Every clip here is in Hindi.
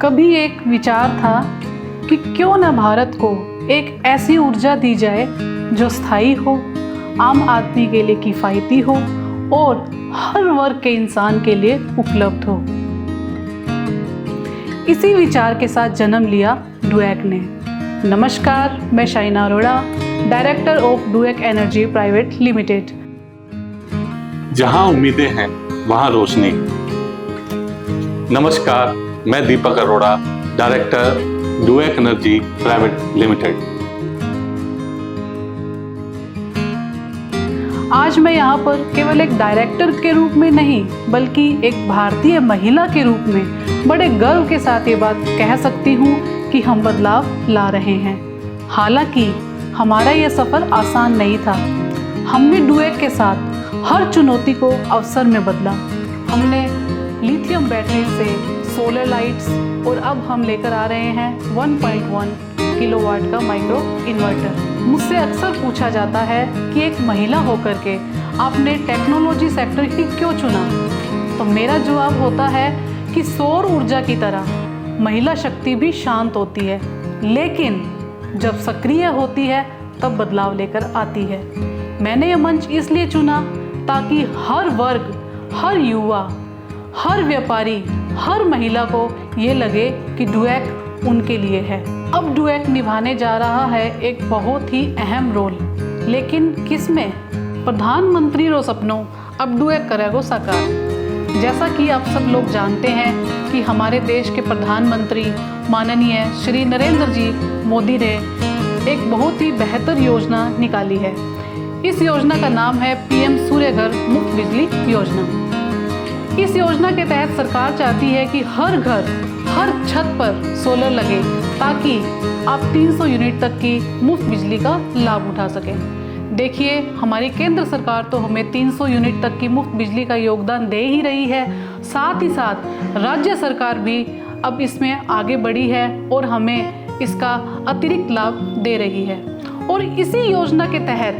कभी एक विचार था कि क्यों न भारत को एक ऐसी ऊर्जा दी जाए जो स्थायी हो, आम आदमी के लिए किफ़ायती हो और हर वर्ग के इंसान के लिए उपलब्ध हो। इसी विचार के साथ जन्म लिया डुएक ने। नमस्कार, मैं Shaina Arora, director of Duek energy private limited. जहां उम्मीदें हैं वहां रोशनी। नमस्कार, मैं Deepak Arora, director Duek energy private limited. आज मैं यहाँ पर केवल एक डायरेक्टर के रूप में नहीं, बल्कि एक भारतीय महिला के रूप में बड़े गर्व के साथ ये बात कह सकती हूँ कि हम बदलाव ला रहे हैं। हालांकि हमारा ये सफ़र आसान नहीं था। हमने डुएक के साथ हर चुनौती को अवसर में बदला। हमने लिथियम बैटरी से सोलर लाइट्स और अब हम लेकर आ रहे हैं 1.1 किलोवाट का माइक्रो इन्वर्टर। मुझसे अक्सर पूछा जाता है कि एक महिला होकर के आपने टेक्नोलॉजी सेक्टर ही क्यों चुना? तो मेरा जवाब होता है कि सौर ऊर्जा की तरह महिला शक्ति भी शांत होती है, लेकिन जब सक्रिय होती है तब बदलाव लेकर आती है। मैंने यह मंच इसलिए चुना ताकि हर वर्ग, हर युवा, हर व्यापारी, हर महिला को ये लगे कि डुएक उनके लिए है। अब डुएक निभाने जा रहा है एक बहुत ही अहम रोल, लेकिन किसमें? प्रधानमंत्री रो सपनों अब डुएक करेगो साकार। जैसा कि आप सब लोग जानते हैं कि हमारे देश के प्रधानमंत्री माननीय श्री नरेंद्र जी मोदी ने एक बहुत ही बेहतर योजना निकाली है। इस योजना का नाम है पीएम सूर्य घर मुफ्त बिजली योजना। इस योजना के तहत सरकार चाहती है कि हर घर, हर छत पर सोलर लगे ताकि आप 300 यूनिट तक की मुफ्त बिजली का लाभ उठा सकें। देखिए, हमारी केंद्र सरकार तो हमें 300 यूनिट तक की मुफ्त बिजली का योगदान दे ही रही है, साथ ही साथ राज्य सरकार भी अब इसमें आगे बढ़ी है और हमें इसका अतिरिक्त लाभ दे रही है। और इसी योजना के तहत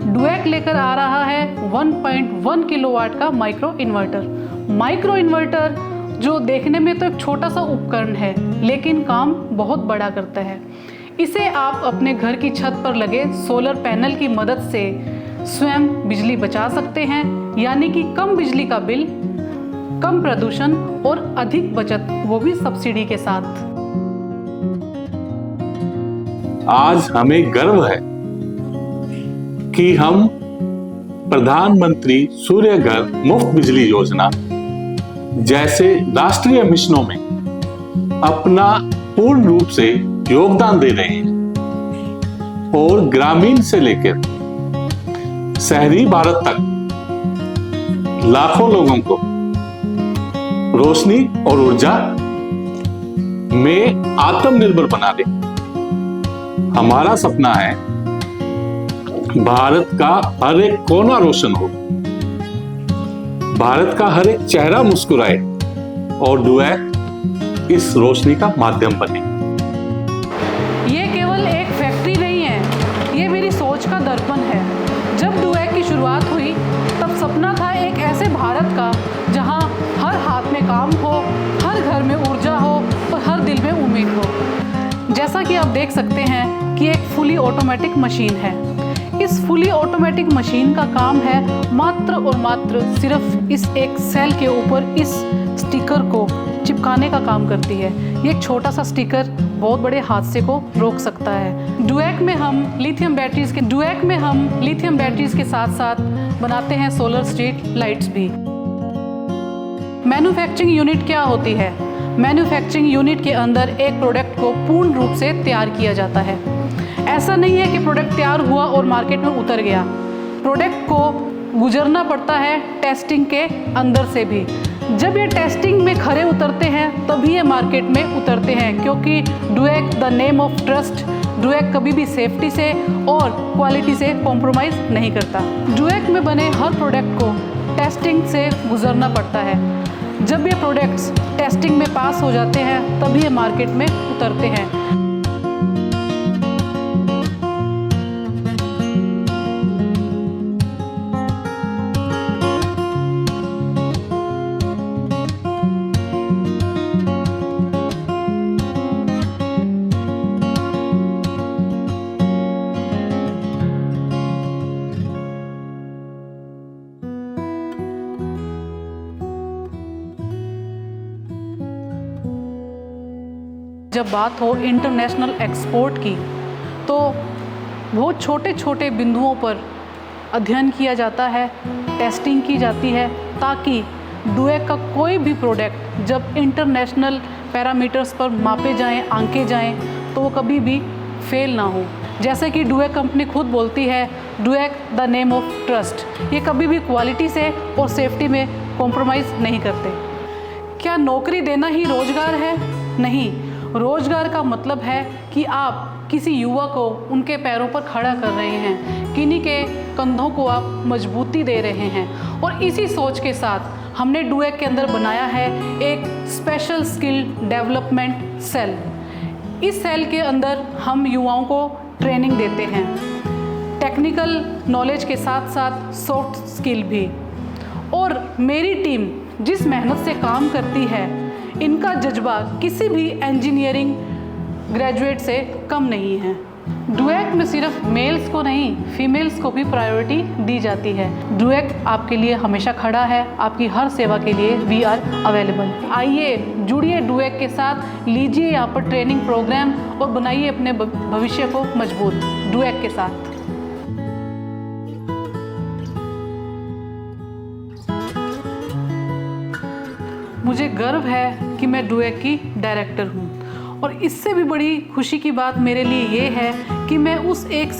डुएक लेकर आ रहा है 1.1 किलोवाट का माइक्रो इन्वर्टर जो देखने में तो एक छोटा सा उपकरण है, लेकिन काम बहुत बड़ा करता है। इसे आप अपने घर की छत पर लगे सोलर पैनल की मदद से स्वयं बिजली बचा सकते हैं, यानी कि कम बिजली का बिल, कम प्रदूषण और अधिक बचत, वो भी सब्सिडी के साथ। आज हमें गर्व है कि हम प्रधानमंत्री सूर्य घर मुफ्त बिजली योजना जैसे राष्ट्रीय मिशनों में अपना पूर्ण रूप से योगदान दे रहे हैं और ग्रामीण से लेकर शहरी भारत तक लाखों लोगों को रोशनी और ऊर्जा में आत्मनिर्भर बना दे। हमारा सपना है भारत का हर एक कोना रोशन हो, भारत का हर एक चेहरा मुस्कुराए और डुएक इस रोशनी का माध्यम बने। ये केवल एक फैक्ट्री नहीं है, ये मेरी सोच का दर्पण है। जब डुएक की शुरुआत हुई तब सपना था एक ऐसे भारत का जहां हर हाथ में काम हो, हर घर में ऊर्जा हो और हर दिल में उम्मीद हो। जैसा कि आप देख सकते हैं कि एक फुली ऑटोमेटिक मशीन है। इस फुली ऑटोमेटिक मशीन का काम है मात्र और मात्र सिर्फ इस एक सेल के ऊपर इस स्टिकर को चिपकाने का काम करती है। ये एक छोटा सा स्टिकर बहुत बड़े हादसे को रोक सकता है। डुएक में हम लिथियम बैटरीज के साथ साथ बनाते हैं सोलर स्ट्रीट लाइट्स भी। मैन्युफैक्चरिंग यूनिट क्या होती है? मैन्युफैक्चरिंग यूनिट के अंदर एक प्रोडक्ट को पूर्ण रूप से तैयार किया जाता है। ऐसा नहीं है कि प्रोडक्ट तैयार हुआ और मार्केट में उतर गया। प्रोडक्ट को गुजरना पड़ता है टेस्टिंग के अंदर से भी। जब ये टेस्टिंग में खरे उतरते हैं तभी ये मार्केट में उतरते हैं, क्योंकि डुएक द नेम ऑफ ट्रस्ट, डुएक कभी भी सेफ्टी से और क्वालिटी से कॉम्प्रोमाइज़ नहीं करता। डुएक में बने हर प्रोडक्ट को टेस्टिंग से गुजरना पड़ता है। जब ये प्रोडक्ट्स टेस्टिंग में पास हो जाते हैं तभी ये मार्केट में उतरते हैं। जब बात हो इंटरनेशनल एक्सपोर्ट की तो बहुत छोटे छोटे बिंदुओं पर अध्ययन किया जाता है, टेस्टिंग की जाती है, ताकि डुएक का कोई भी प्रोडक्ट जब इंटरनेशनल पैरामीटर्स पर मापे जाएं, आंके जाएं, तो वो कभी भी फेल ना हो। जैसे कि डुएक कंपनी खुद बोलती है, डुएक द नेम ऑफ ट्रस्ट। ये कभी भी क्वालिटी से और सेफ्टी में कॉम्प्रोमाइज़ नहीं करते। क्या नौकरी देना ही रोजगार है? नहीं, रोजगार का मतलब है कि आप किसी युवा को उनके पैरों पर खड़ा कर रहे हैं, किन्हीं के कंधों को आप मजबूती दे रहे हैं। और इसी सोच के साथ हमने डुएक के अंदर बनाया है एक स्पेशल स्किल डेवलपमेंट सेल। इस सेल के अंदर हम युवाओं को ट्रेनिंग देते हैं, टेक्निकल नॉलेज के साथ साथ सॉफ्ट स्किल भी। और मेरी टीम जिस मेहनत से काम करती है, इनका जज्बा किसी भी इंजीनियरिंग ग्रेजुएट से कम नहीं है। डुएक में सिर्फ मेल्स को नहीं, फीमेल्स को भी प्रायोरिटी दी जाती है। डुएक आपके लिए हमेशा खड़ा है, आपकी हर सेवा के लिए वी आर अवेलेबल। आइए जुड़िए डुएक के साथ, लीजिए यहाँ पर ट्रेनिंग प्रोग्राम और बनाइए अपने भविष्य को मजबूत डुएक के साथ। मुझे गर्व है कि मैं डुएक की डायरेक्टर हूँ, और इससे भी बड़ी खुशी की बात मेरे लिए ये है कि मैं उस एक